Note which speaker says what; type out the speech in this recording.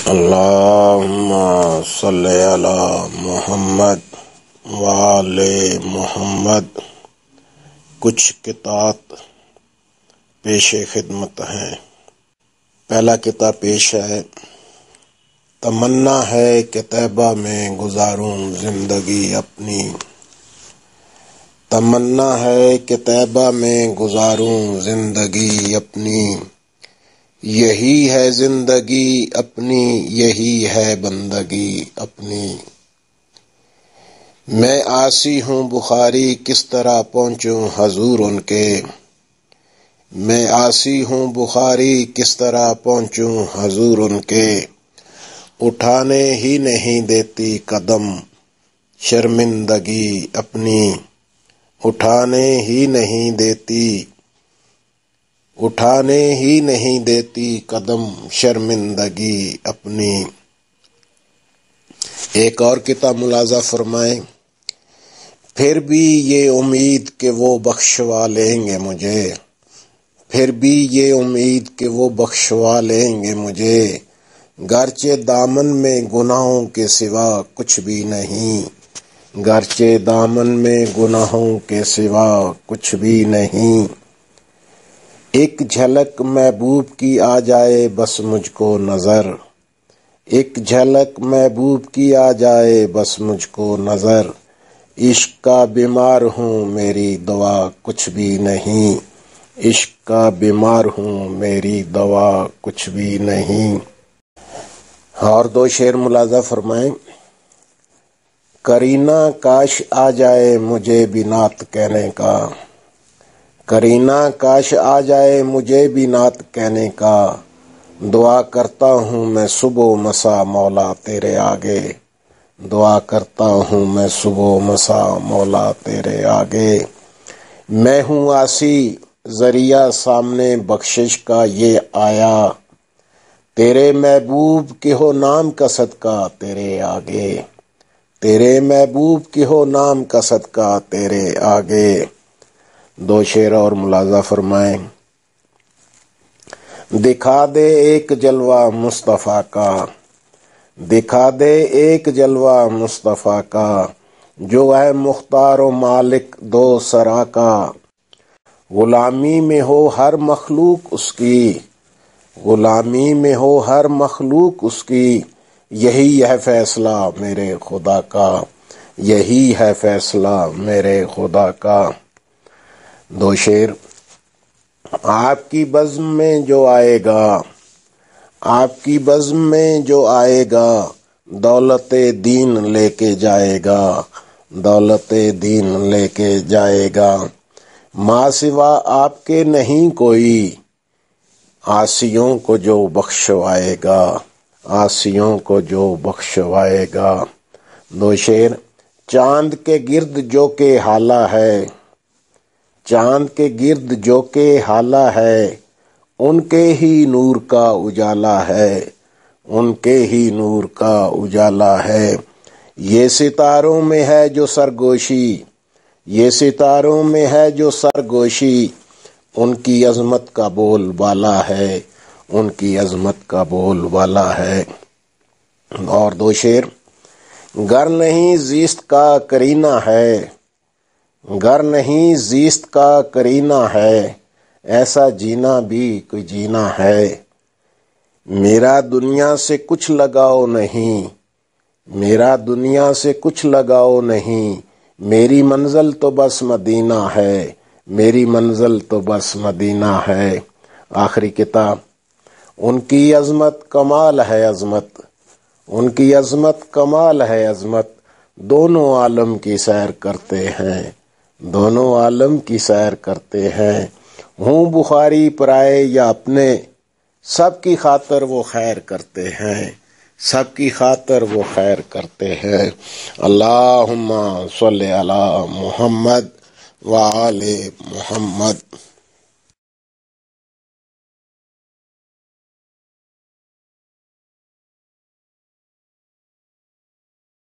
Speaker 1: اللہم صلی علی محمد وآل محمد۔ کچھ قطعات پیش خدمت ہیں۔ پہلا قطعہ پیش ہے۔ تمنا ہے کہ طیبہ میں گزاروں زندگی اپنی، تمنا ہے کہ طیبہ میں گزاروں زندگی اپنی، یہی ہے زندگی اپنی، یہی ہے بندگی اپنی۔ میں عاصی ہوں بخاری کس طرح پہنچوں حضور ان کے، میں عاصی ہوں بخاری کس طرح پہنچوں حضور ان کے، اٹھانے ہی نہیں دیتی قدم شرمندگی اپنی، اٹھانے ہی نہیں دیتی، اٹھانے ہی نہیں دیتی قدم شرمندگی اپنی۔ ایک اور کتاب ملاحظہ فرمائیں۔ پھر بھی یہ امید کہ وہ بخشوا لیں گے مجھے، پھر بھی یہ امید کہ وہ بخشوا لیں گے مجھے، گرچہ دامن میں گناہوں کے سوا کچھ بھی نہیں، گرچہ دامن میں گناہوں کے سوا کچھ بھی نہیں۔ ایک جھلک محبوب کی آ جائے بس مجھ کو نظر، ایک جھلک محبوب کی آ جائے بس مجھ کو نظر، عشق کا بیمار ہوں میری دوا کچھ بھی نہیں، عشق کا بیمار ہوں میری دوا کچھ بھی نہیں۔ اور دو شعر ملاحظہ فرمائیں۔ کرینہ کاش آ جائے مجھے بھی نعت کہنے کا، کرینہ کاش آ جائے مجھے بھی نعت کہنے کا، دعا کرتا ہوں میں صبح و مسا مولا تیرے آگے، دعا کرتا ہوں میں صبح و مسا مولا تیرے آگے۔ میں ہوں عاصی ذریعہ سامنے بخشش کا یہ آیا، تیرے محبوب کے ہو نام کا صدقہ تیرے آگے، تیرے محبوب کے ہو نام کا صدقہ تیرے آگے۔ دو شعر اور ملاحظہ فرمائیں۔ دکھا دے ایک جلوہ مصطفیٰ کا، دکھا دے ایک جلوہ مصطفیٰ کا، جو ہے مختار و مالک دو سرا کا، غلامی میں ہو ہر مخلوق اس کی، غلامی میں ہو ہر مخلوق اس کی، یہی ہے فیصلہ میرے خدا کا، یہی ہے فیصلہ میرے خدا کا۔ دو شعر۔ آپ کی بزم میں جو آئے گا، آپ کی بزم میں جو آئے گا، دولت دین لے کے جائے گا، دولت دین لے کے جائے گا، ماں سوا آپ کے نہیں کوئی، عاصیوں کو جو بخشوائے گا، عاصیوں کو جو بخشوائے گا۔ دو شعر۔ چاند کے گرد جو کہ ہالہ ہے، چاند کے گرد جو کہ ہالہ ہے، ان کے ہی نور کا اجالا ہے، ان کے ہی نور کا اجالا ہے۔ یہ ستاروں میں ہے جو سرگوشی، یہ ستاروں میں ہے جو سرگوشی، ان کی عظمت کا بول بالا ہے، ان کی عظمت کا بول بالا ہے۔ اور دو شعر۔ گر نہیں زیست کا کرینہ ہے، گر نہیں زیست کا کرینہ ہے، ایسا جینا بھی کوئی جینا ہے، میرا دنیا سے کچھ لگاؤ نہیں، میرا دنیا سے کچھ لگاؤ نہیں، میری منزل تو بس مدینہ ہے، میری منزل تو بس مدینہ ہے۔ آخری کتاب۔ ان کی عظمت کمال ہے عظمت، ان کی عظمت کمال ہے عظمت، دونوں عالم کی سیر کرتے ہیں، دونوں عالم کی سیر کرتے ہیں، ہوں بخاری پرائے یا اپنے، سب کی خاطر وہ خیر کرتے ہیں، سب کی خاطر وہ خیر کرتے ہیں۔ اللہم صلی علی محمد وآل محمد۔